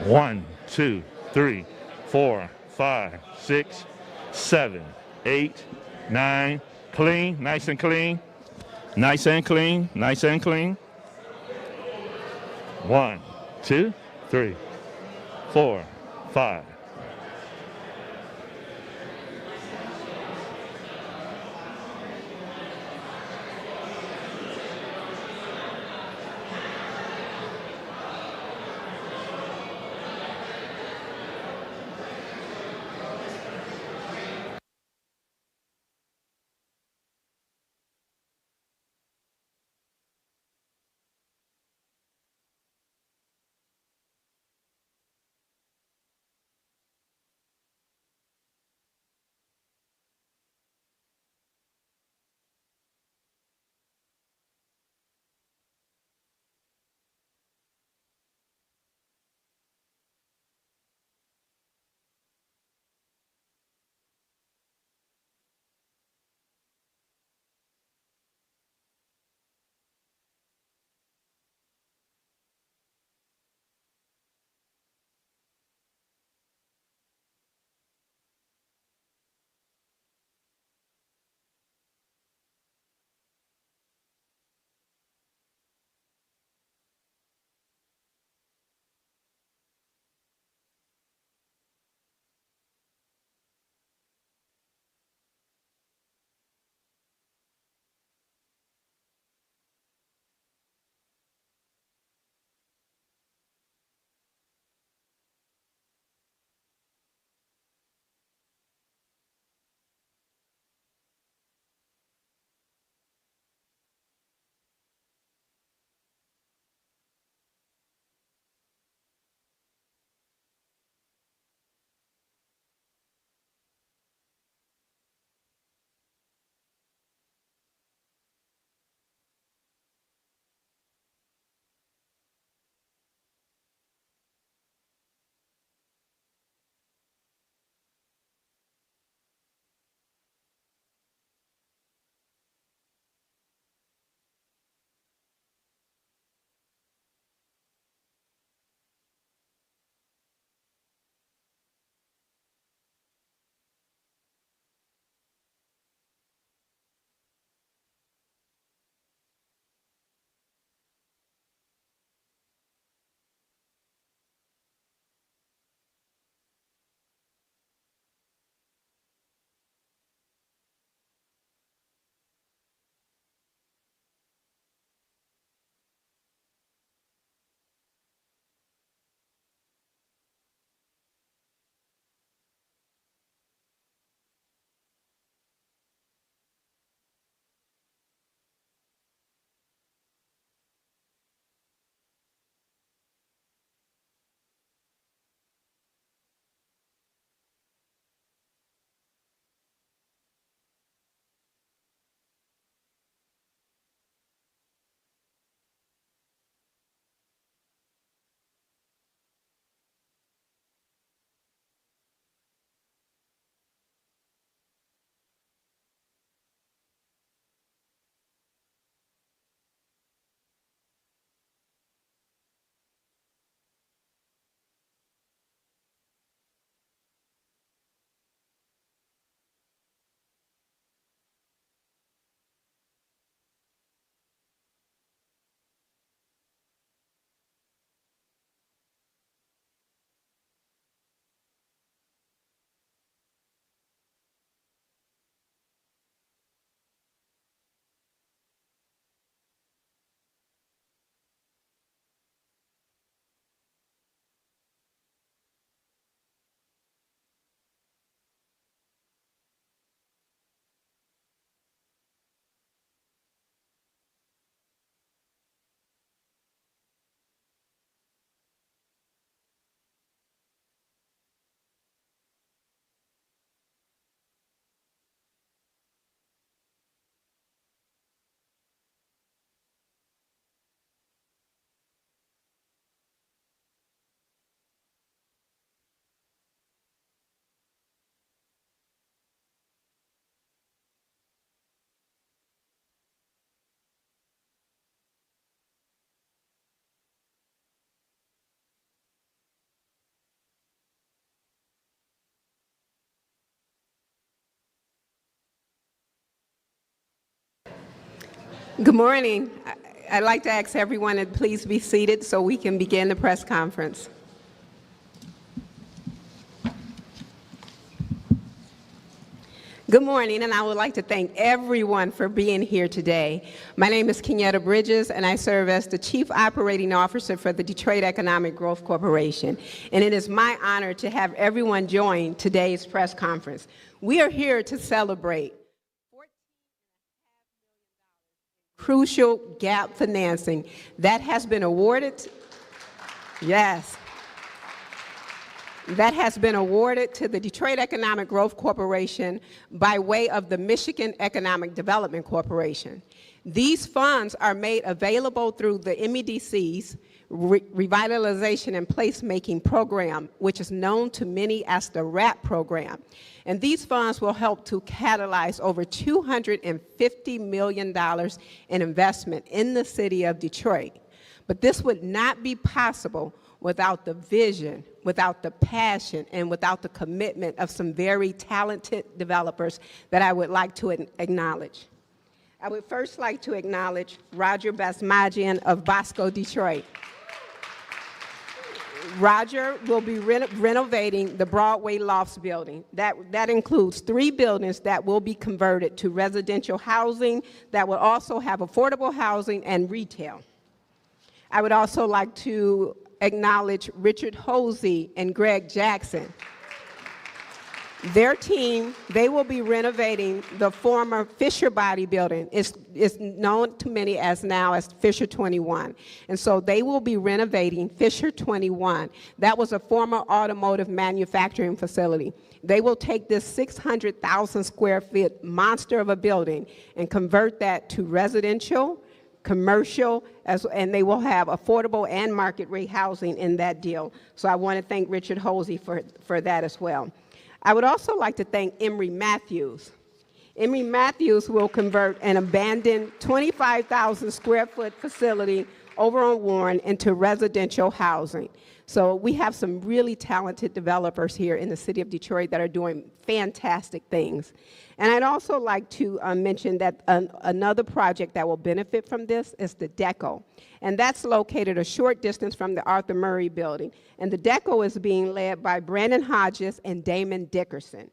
1, 2, 3, 4, 5, 6, 7, 8, 9. Clean, nice and clean. Nice and clean, nice and clean. 1, 2, 3, 4, 5. Good morning. I'd like to ask everyone to please be seated so we can begin the press conference. Good morning, and I would like to thank everyone for being here today. My name is Kenyatta Bridges, and I serve as the Chief Operating Officer for the Detroit Economic Growth Corporation. And it is my honor to have everyone join today's press conference. We are here to celebrate crucial gap financing that has been awarded, that has been awarded to the Detroit Economic Growth Corporation by way of the Michigan Economic Development Corporation. These funds are made available through the MEDC's Revitalization and Placemaking program, which is known to many as the RAP program. And these funds will help to catalyze over $250 million in investment in the city of Detroit. But this would not be possible without the vision, without the passion, and without the commitment of some very talented developers that I would like to acknowledge. I would first like to acknowledge Roger Basmajian of Bosco, Detroit. Roger will be renovating the Broadway Lofts building. That includes 3 buildings that will be converted to residential housing that will also have affordable housing and retail. I would also like to acknowledge Richard Hosey and Greg Jackson. Their team, they will be renovating the former Fisher Body building. It's known to many as now as Fisher 21. And so they will be renovating Fisher 21. That was a former automotive manufacturing facility. They will take this 600,000 square feet monster of a building and convert that to residential, commercial, and they will have affordable and market rate housing in that deal. So I want to thank Richard Hosey for that as well. I would also like to thank Emory Matthews. Emory Matthews will convert an abandoned 25,000 square foot facility over on Warren into residential housing. So we have some really talented developers here in the city of Detroit that are doing fantastic things. And I'd also like to mention that another project that will benefit from this is the DECO. And that's located a short distance from the Arthur Murray building. And the DECO is being led by Brandon Hodges and Damon Dickerson.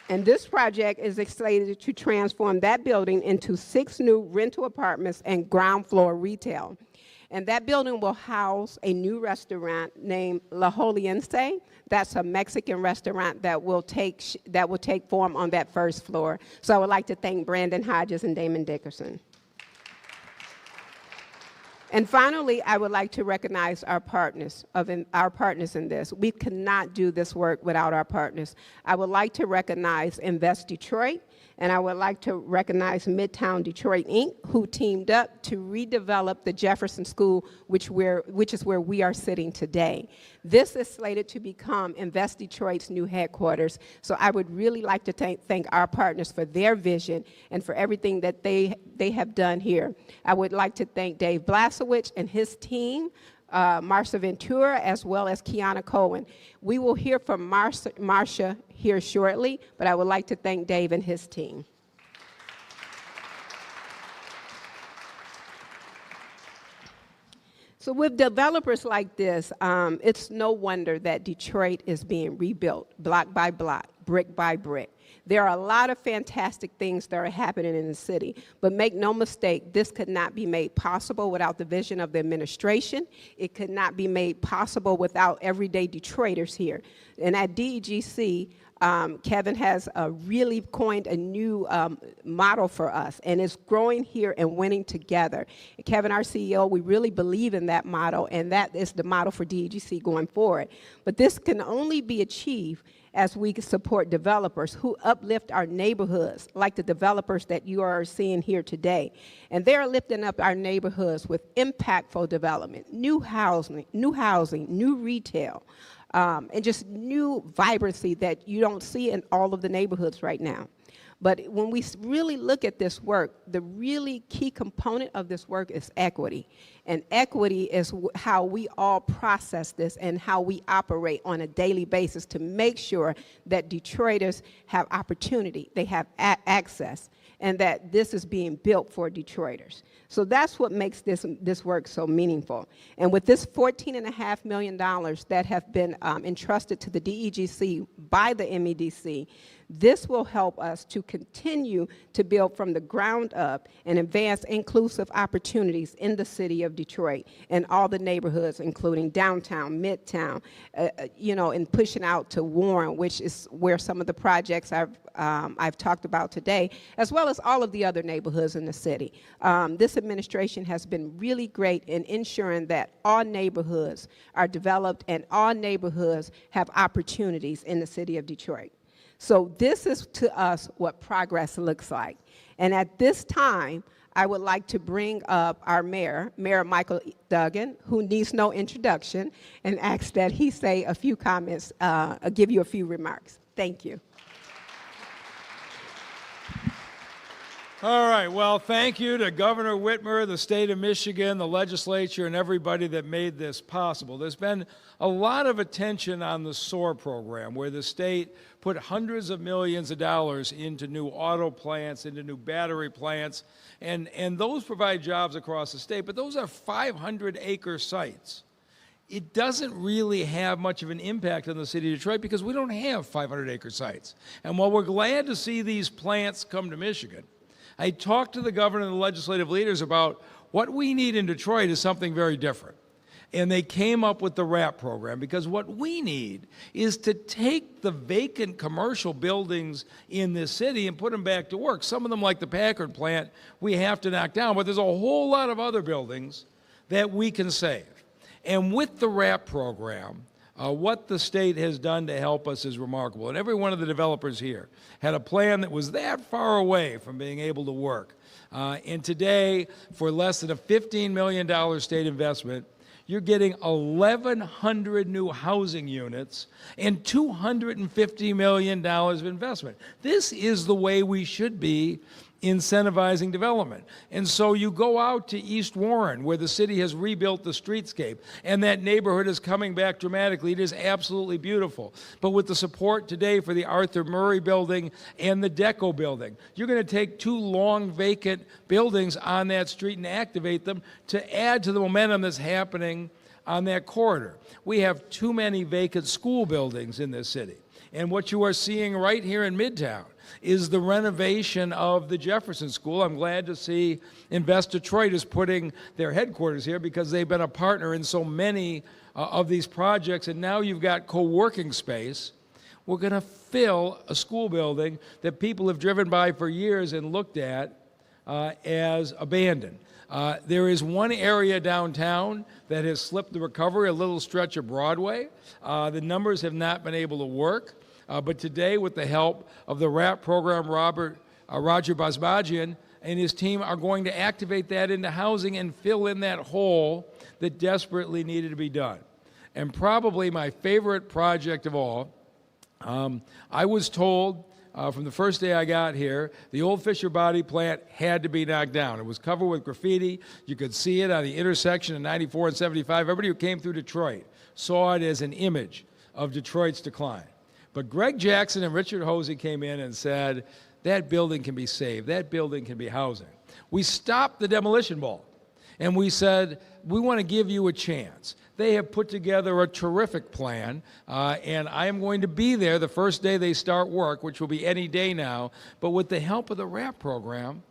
And this project is slated to transform that building into 6 new rental apartments and ground floor retail. And that building will house a new restaurant named La Joliense. That's a Mexican restaurant that will take form on that first floor. So I would like to thank Brandon Hodges and Damon Dickerson. And finally, I would like to recognize our partners in this. We cannot do this work without our partners. I would like to recognize Invest Detroit, and I would like to recognize Midtown Detroit, Inc., who teamed up to redevelop the Jefferson School, which is where we are sitting today. This is slated to become Invest Detroit's new headquarters, so I would really like to thank our partners for their vision and for everything that they have done here. I would like to thank Dave Blasowicz and his team, Marcia Ventura, as well as Kiana Cohen. We will hear from Marcia here shortly, but I would like to thank Dave and his team. So with developers like this, it's no wonder that Detroit is being rebuilt block by block, brick by brick. There are a lot of fantastic things that are happening in the city, but make no mistake, this could not be made possible without the vision of the administration. It could not be made possible without everyday Detroiters here. And at DEGC, Kevin has really coined a new model for us, and it's growing here and winning together. Kevin, our CEO, we really believe in that model, and that is the model for DEGC going forward. But this can only be achieved as we support developers who uplift our neighborhoods, like the developers that you are seeing here today. And they're lifting up our neighborhoods with impactful development, new housing, new retail, and just new vibrancy that you don't see in all of the neighborhoods right now. But when we really look at this work, the really key component of this work is equity. And equity is how we all process this and how we operate on a daily basis to make sure that Detroiters have opportunity, they have access, and that this is being built for Detroiters. So that's what makes this work so meaningful. And with this $14.5 million that have been entrusted to the DEGC by the MEDC, this will help us to continue to build from the ground up and advance inclusive opportunities in the city of Detroit and all the neighborhoods, including downtown, midtown, and pushing out to Warren, which is where some of the projects I've talked about today, as well as all of the other neighborhoods in the city. This administration has been really great in ensuring that all neighborhoods are developed and all neighborhoods have opportunities in the city of Detroit. So this is, to us, what progress looks like. And at this time, I would like to bring up our mayor, Mayor Michael Duggan, who needs no introduction, and ask that he say a few comments, give you a few remarks. Thank you. All right, well, thank you to Governor Whitmer, the state of Michigan, the legislature, and everybody that made this possible. There's been a lot of attention on the SOAR program, where the state put hundreds of millions of dollars into new auto plants, into new battery plants, and those provide jobs across the state, but those are 500-acre sites. It doesn't really have much of an impact on the city of Detroit because we don't have 500-acre sites. And while we're glad to see these plants come to Michigan, I talked to the governor and the legislative leaders about what we need in Detroit is something very different. And they came up with the RAP program, because what we need is to take the vacant commercial buildings in this city and put them back to work. Some of them, like the Packard plant, we have to knock down, but there's a whole lot of other buildings that we can save. And with the RAP program, what the state has done to help us is remarkable. And every one of the developers here had a plan that was that far away from being able to work. And today, for less than a $15 million state investment, you're getting 1,100 new housing units and $250 million of investment. This is the way we should be incentivizing development. And so you go out to East Warren, where the city has rebuilt the streetscape, and that neighborhood is coming back dramatically. It is absolutely beautiful. But with the support today for the Arthur Murray building and the Deco building, you're going to take two long vacant buildings on that street and activate them to add to the momentum that's happening on that corridor. We have too many vacant school buildings in this city. And what you are seeing right here in Midtown is the renovation of the Jefferson School. I'm glad to see Invest Detroit is putting their headquarters here, because they've been a partner in so many of these projects, and now you've got co-working space. We're going to fill a school building that people have driven by for years and looked at as abandoned. There is one area downtown that has slipped the recovery, a little stretch of Broadway. The numbers have not been able to work. But today, with the help of the RAP program, Roger Basbajian and his team are going to activate that into housing and fill in that hole that desperately needed to be done. And probably my favorite project of all, I was told from the first day I got here, the old Fisher Body plant had to be knocked down. It was covered with graffiti. You could see it on the intersection of 94 and 75. Everybody who came through Detroit saw it as an image of Detroit's decline. But Greg Jackson and Richard Hosey came in and said, that building can be saved. That building can be housing. We stopped the demolition ball, and we said, we want to give you a chance. They have put together a terrific plan, and I am going to be there the first day they start work, which will be any day now. But with the help of the RAP program,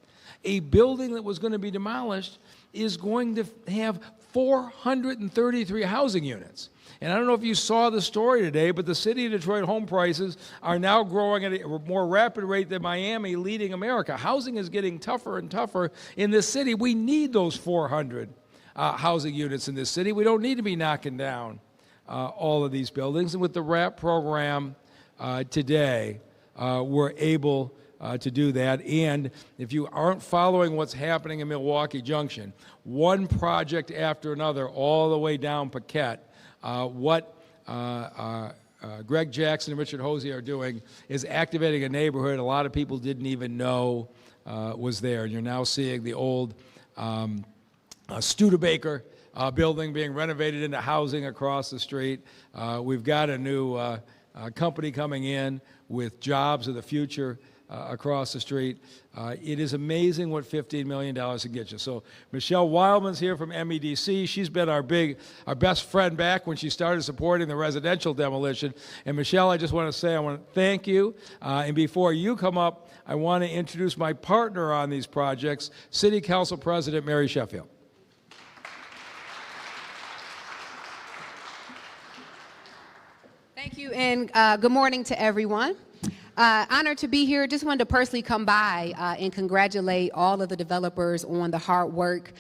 a building that was going to be demolished is going to have 433 housing units. And I don't know if you saw the story today, but the city of Detroit home prices are now growing at a more rapid rate than Miami, leading America. Housing is getting tougher and tougher in this city. We need those 400 housing units in this city. We don't need to be knocking down all of these buildings. And with the RAP program today, we're able to do that. And if you aren't following what's happening in Milwaukee Junction, one project after another all the way down Paquette, what Greg Jackson and Richard Hosey are doing is activating a neighborhood a lot of people didn't even know was there. And you're now seeing the old Studebaker building being renovated into housing across the street. We've got a new company coming in with jobs of the future across the street. It is amazing what $15 million can get you. So Michelle Wildman's here from MEDC. She's been our best friend back when she started supporting the residential demolition. And Michelle, I just want to say I want to thank you. And before you come up, I want to introduce my partner on these projects, City Council President Mary Sheffield. Thank you, and good morning to everyone. Honored to be here. Just wanted to personally come by and congratulate all of the developers on the hard work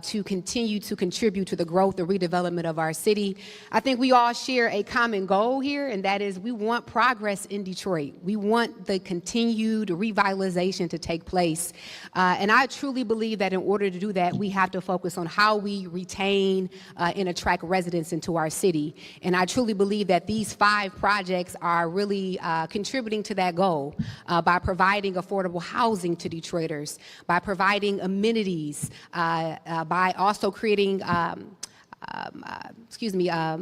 to continue to contribute to the growth and redevelopment of our city. I think we all share a common goal here, and that is we want progress in Detroit. We want the continued revitalization to take place. And I truly believe that in order to do that, we have to focus on how we retain and attract residents into our city. And I truly believe that these 5 projects are really contributing to that goal by providing affordable housing to Detroiters, by providing amenities, by also creating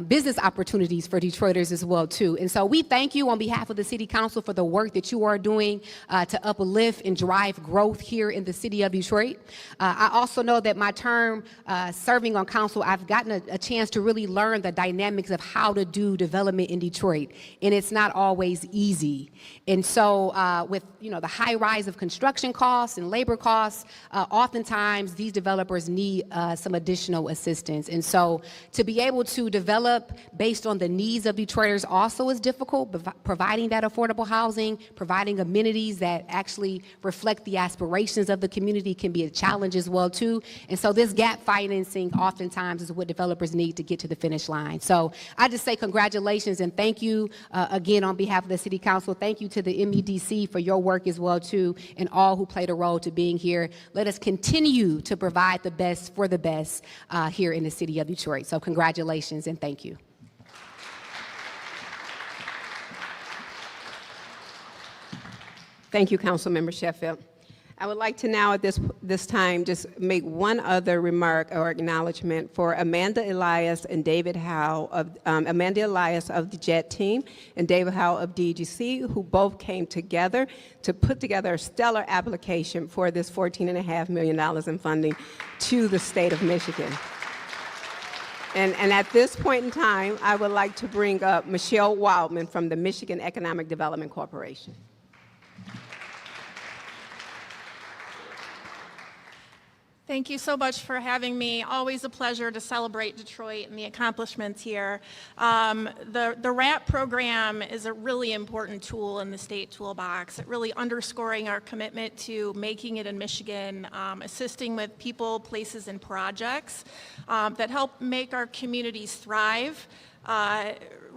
business opportunities for Detroiters as well too. And so we thank you on behalf of the City Council for the work that you are doing to uplift and drive growth here in the city of Detroit. I also know that my term serving on council, I've gotten a chance to really learn the dynamics of how to do development in Detroit, and it's not always easy. And so with the high rise of construction costs and labor costs, oftentimes these developers need some additional assistance. And so to be able to develop based on the needs of Detroiters also is difficult, providing that affordable housing, providing amenities that actually reflect the aspirations of the community can be a challenge as well too. And so this gap financing oftentimes is what developers need to get to the finish line. So I just say congratulations and thank you again on behalf of the City Council. Thank you to the MEDC for your work as well too, and all who played a role to being here. Let us continue to provide the best for the best here in the city of Detroit. So congratulations and thank you. Thank you, Councilmember Sheffield. I would like to now at this time just make one other remark or acknowledgement for Amanda Elias and David Howe of Amanda Elias of the JET team and David Howe of DEGC, who both came together to put together a stellar application for this $14.5 million in funding to the state of Michigan. And at this point in time, I would like to bring up Michelle Wildman from the Michigan Economic Development Corporation. Thank you so much for having me. Always a pleasure to celebrate Detroit and the accomplishments here. The RAP program is a really important tool in the state toolbox. It really underscoring our commitment to making it in Michigan, assisting with people, places, and projects that help make our communities thrive.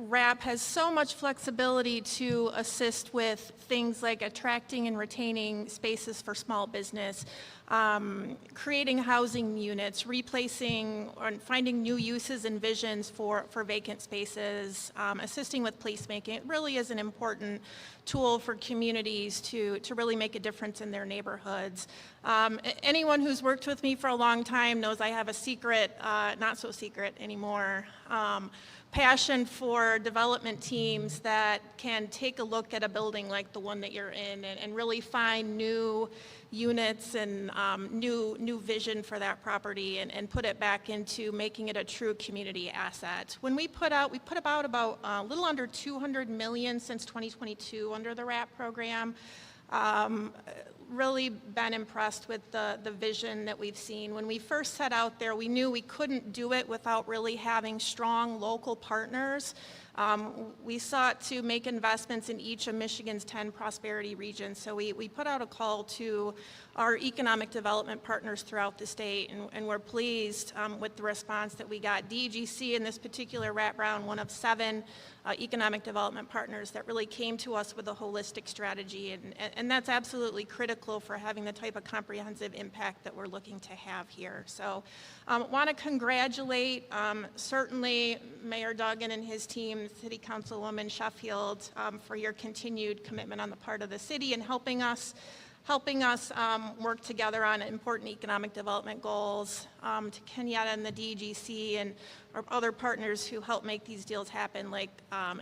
RAP has so much flexibility to assist with things like attracting and retaining spaces for small business, creating housing units, replacing or finding new uses and visions for vacant spaces, assisting with placemaking. It really is an important tool for communities to really make a difference in their neighborhoods. Anyone who's worked with me for a long time knows I have a secret, not so secret anymore, passion for development teams that can take a look at a building like the one that you're in and really find new units and new vision for that property and put it back into making it a true community asset. When we put about a little under 200 million since 2022 under the RAP program. Really been impressed with the vision that we've seen. When we first set out there, we knew we couldn't do it without really having strong local partners. We sought to make investments in each of Michigan's 10 prosperity regions. So we put out a call to our economic development partners throughout the state, and we're pleased with the response that we got. DEGC in this particular RAP round, one of 7 economic development partners that really came to us with a holistic strategy, and that's absolutely critical for having the type of comprehensive impact that we're looking to have here. So want to congratulate certainly Mayor Duggan and his team City Councilwoman Sheffield for your continued commitment on the part of the city and helping us work together on important economic development goals, to Kenyatta and the DEGC and our other partners who help make these deals happen, like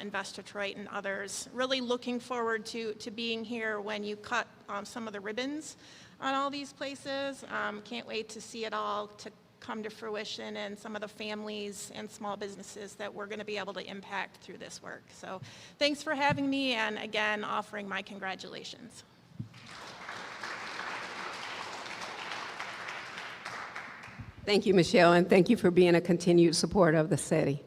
Invest Detroit and others. Really looking forward to being here when you cut some of the ribbons on all these places. Can't wait to see it all to come to fruition and some of the families and small businesses that we're going to be able to impact through this work. So thanks for having me, and again, offering my congratulations. Thank you, Michelle, and thank you for being a continued supporter of the city.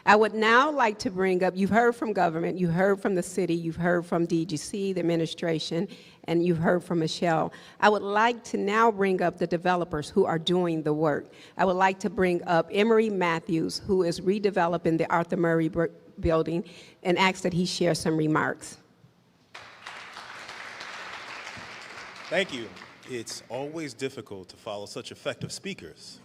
I would now like to bring up, you've heard from government, you heard from the city, you've heard from DGC, the administration, and you've heard from Michelle. I would like to now bring up the developers who are doing the work. I would like to bring up Emery Matthews, who is redeveloping the Arthur Murray building, and ask that he share some remarks. Thank you. It's always difficult to follow such effective speakers,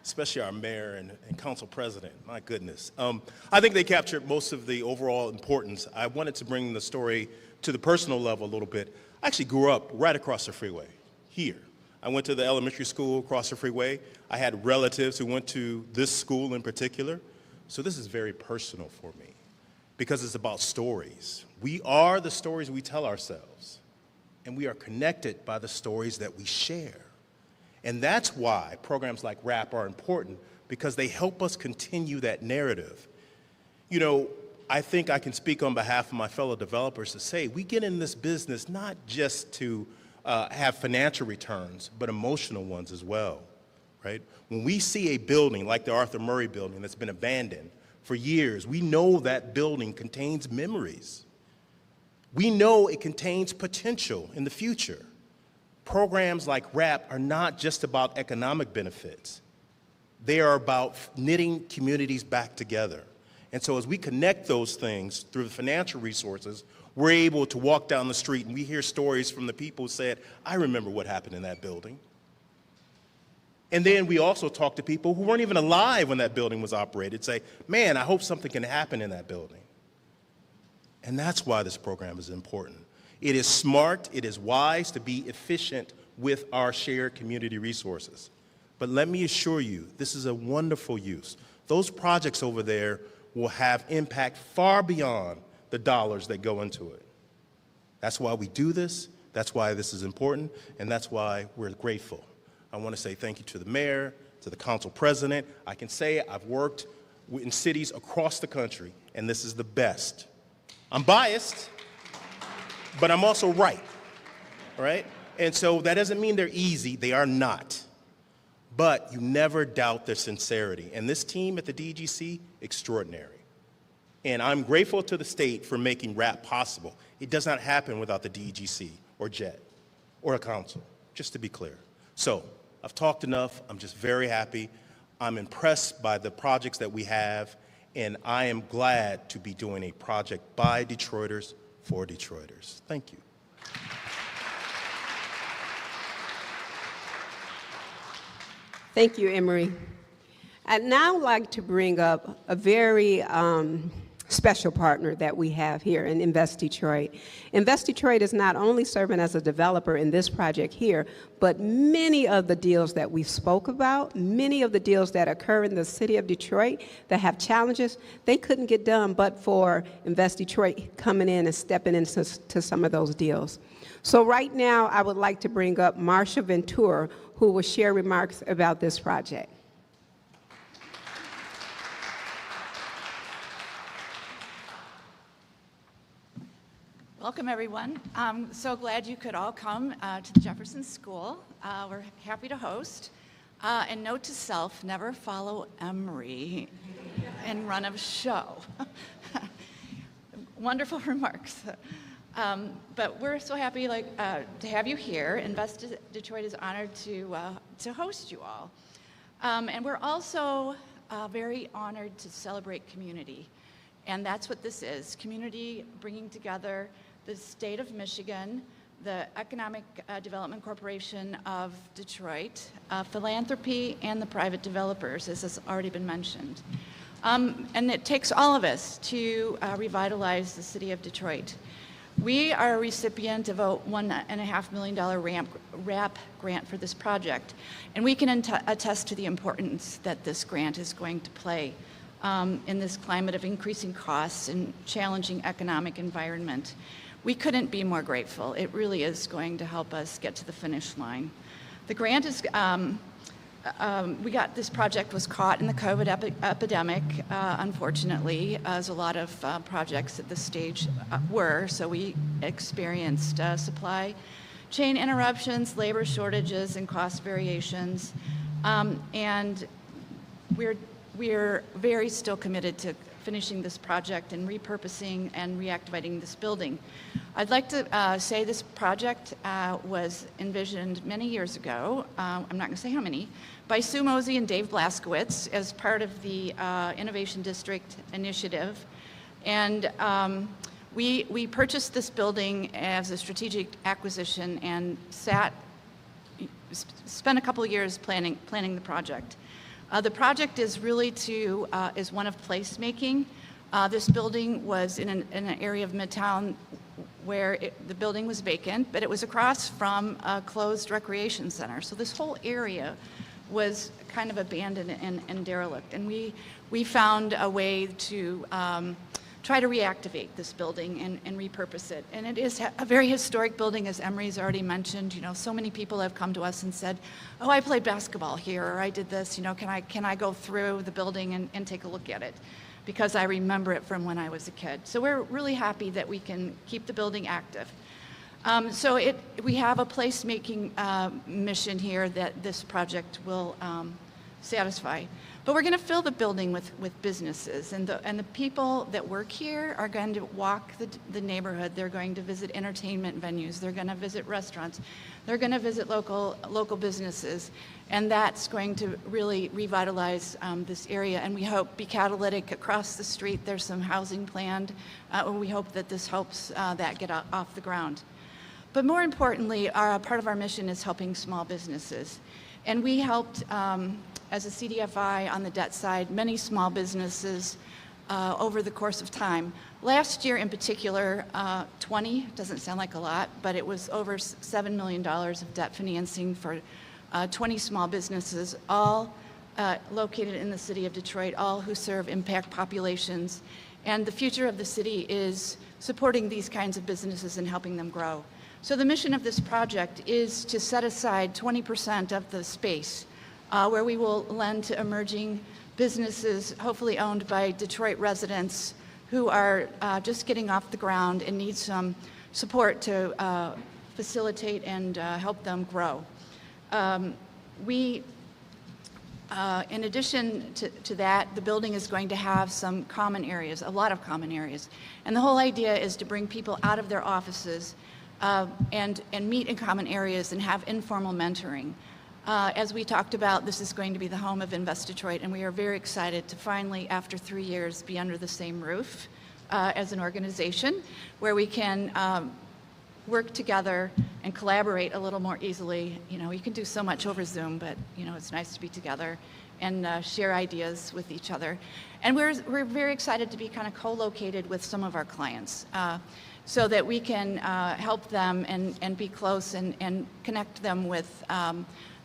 especially our mayor and council president. My goodness. I think they captured most of the overall importance. I wanted to bring the story to the personal level a little bit. I actually grew up right across the freeway here. I went to the elementary school across the freeway. I had relatives who went to this school in particular. So this is very personal for me because it's about stories. We are the stories we tell ourselves. And we are connected by the stories that we share. And that's why programs like RAP are important, because they help us continue that narrative. You know, I think I can speak on behalf of my fellow developers to say we get in this business not just to have financial returns, but emotional ones as well, right? When we see a building like the Arthur Murray building that's been abandoned for years, we know that building contains memories. We know it contains potential in the future. Programs like RAP are not just about economic benefits. They are about knitting communities back together. And so as we connect those things through the financial resources, we're able to walk down the street and we hear stories from the people who said, I remember what happened in that building. And then we also talk to people who weren't even alive when that building was operated, say, man, I hope something can happen in that building. And that's why this program is important. It is smart, it is wise to be efficient with our shared community resources. But let me assure you, this is a wonderful use. Those projects over there will have impact far beyond the dollars that go into it. That's why we do this, that's why this is important, and that's why we're grateful. I want to say thank you to the mayor, to the council president. I can say I've worked in cities across the country, and this is the best. I'm biased, but I'm also right, right? And so that doesn't mean they're easy, they are not. But you never doubt their sincerity. And this team at the DGC, extraordinary. And I'm grateful to the state for making RAP possible. It does not happen without the DGC or JET or a council, just to be clear. So I've talked enough, I'm just very happy. I'm impressed by the projects that we have. And I am glad to be doing a project by Detroiters for Detroiters. Thank you. Thank you, Emery. I'd now like to bring up a very special partner that we have here in Invest Detroit. Invest Detroit is not only serving as a developer in this project here, but many of the deals that we spoke about, many of the deals that occur in the city of Detroit that have challenges, they couldn't get done but for Invest Detroit coming in and stepping into some of those deals. So right now, I would like to bring up Marsha Ventura, who will share remarks about this project. Welcome, everyone. I'm so glad you could all come to the Jefferson School. We're happy to host. And note to self, never follow Emery and run a show. Wonderful remarks. But we're so happy to have you here. Invest Detroit is honored to host you all. And we're also very honored to celebrate community. And that's what this is, community bringing together the state of Michigan, the Economic Development Corporation of Detroit, philanthropy, and the private developers, as has already been mentioned. And it takes all of us to revitalize the city of Detroit. We are a recipient of a $1.5 million RAP grant for this project, and we can attest to the importance that this grant is going to play in this climate of increasing costs and challenging economic environment. We couldn't be more grateful. It really is going to help us get to the finish line. The grant is, this project was caught in the COVID epidemic, unfortunately, as a lot of projects at this stage were. So we experienced supply chain interruptions, labor shortages, and cost variations. And we're very still committed to finishing this project and repurposing and reactivating this building. I'd like to say this project was envisioned many years ago, I'm not going to say how many, by Sue Mosey and Dave Blaskowitz as part of the Innovation District Initiative. And we purchased this building as a strategic acquisition and spent a couple of years planning the project. The project is really is one of placemaking. This building was in an area of Midtown where the building was vacant, but it was across from a closed recreation center. So this whole area was kind of abandoned and derelict. And we found a way to try to reactivate this building and repurpose it. And it is a very historic building, as Emery's already mentioned. You know, so many people have come to us and said, oh, I played basketball here, or I did this, you know, can I go through the building and take a look at it? Because I remember it from when I was a kid. So we're really happy that we can keep the building active. We have a placemaking mission here that this project will satisfy. But we're going to fill the building with businesses, and the people that work here are going to walk the neighborhood. They're going to visit entertainment venues. They're going to visit restaurants. They're going to visit local businesses, and that's going to really revitalize this area. And we hope be catalytic across the street. There's some housing planned. We hope that this helps that get off the ground. But more importantly, part of our mission is helping small businesses, and we helped. As a CDFI on the debt side, many small businesses over the course of time. Last year in particular, 20, doesn't sound like a lot, but it was over $7 million of debt financing for 20 small businesses, all located in the city of Detroit, all who serve impact populations. And the future of the city is supporting these kinds of businesses and helping them grow. So the mission of this project is to set aside 20% of the space where we will lend to emerging businesses, hopefully owned by Detroit residents who are just getting off the ground and need some support to facilitate and help them grow. In addition to that, the building is going to have some common areas, a lot of common areas. And the whole idea is to bring people out of their offices and meet in common areas and have informal mentoring. As we talked about, this is going to be the home of Invest Detroit, and we are very excited to finally, after 3 years, be under the same roof as an organization where we can work together and collaborate a little more easily. You know, you can do so much over Zoom, but you know, it's nice to be together and share ideas with each other. And we're very excited to be kind of co-located with some of our clients so that we can help them and be close and connect them with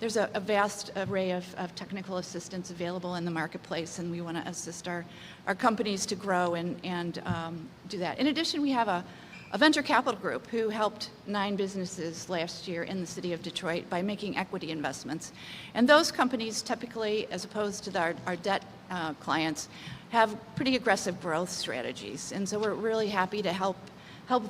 there's a vast array of technical assistance available in the marketplace, and we want to assist our companies to grow and do that. In addition, we have a venture capital group who helped 9 businesses last year in the city of Detroit by making equity investments. And those companies typically, as opposed to our debt clients, have pretty aggressive growth strategies. And so we're really happy to help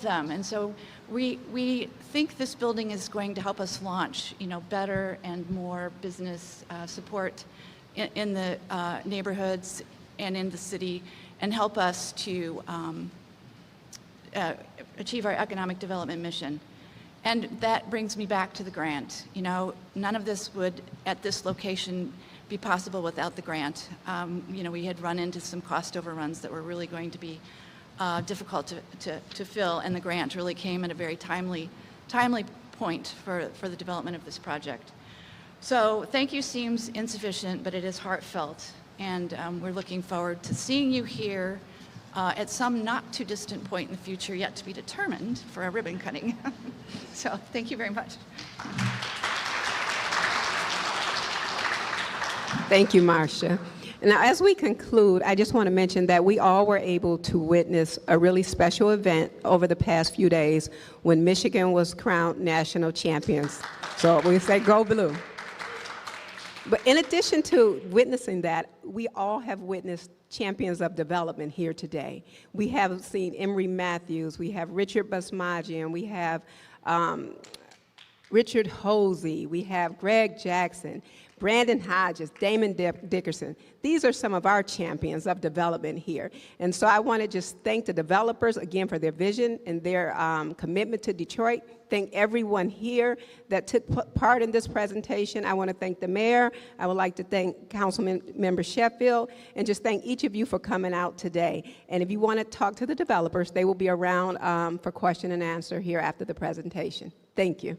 them. And so we think this building is going to help us launch, you know, better and more business support in the neighborhoods and in the city, and help us to achieve our economic development mission. And that brings me back to the grant. You know, none of this would, at this location, be possible without the grant. You know, we had run into some cost overruns that were really going to be difficult to fill, and the grant really came at a very timely point for the development of this project. So thank you seems insufficient, but it is heartfelt. and we're looking forward to seeing you here at some not too distant point in the future, yet to be determined, for a ribbon cutting. So thank you very much. Thank you, Marcia. Now, as we conclude, I just want to mention that we all were able to witness a really special event over the past few days when Michigan was crowned national champions. So we say, go blue. But in addition to witnessing that, we all have witnessed champions of development here today. We have seen Emery Matthews, we have Richard Basmagian, we have Richard Hosey, we have Greg Jackson, Brandon Hodges, Damon Dickerson. These are some of our champions of development here. And so I want to just thank the developers again for their vision and their commitment to Detroit. Thank everyone here that took part in this presentation. I want to thank the mayor. I would like to thank Councilman Member Sheffield, and just thank each of you for coming out today. And if you want to talk to the developers, they will be around for question and answer here after the presentation. Thank you.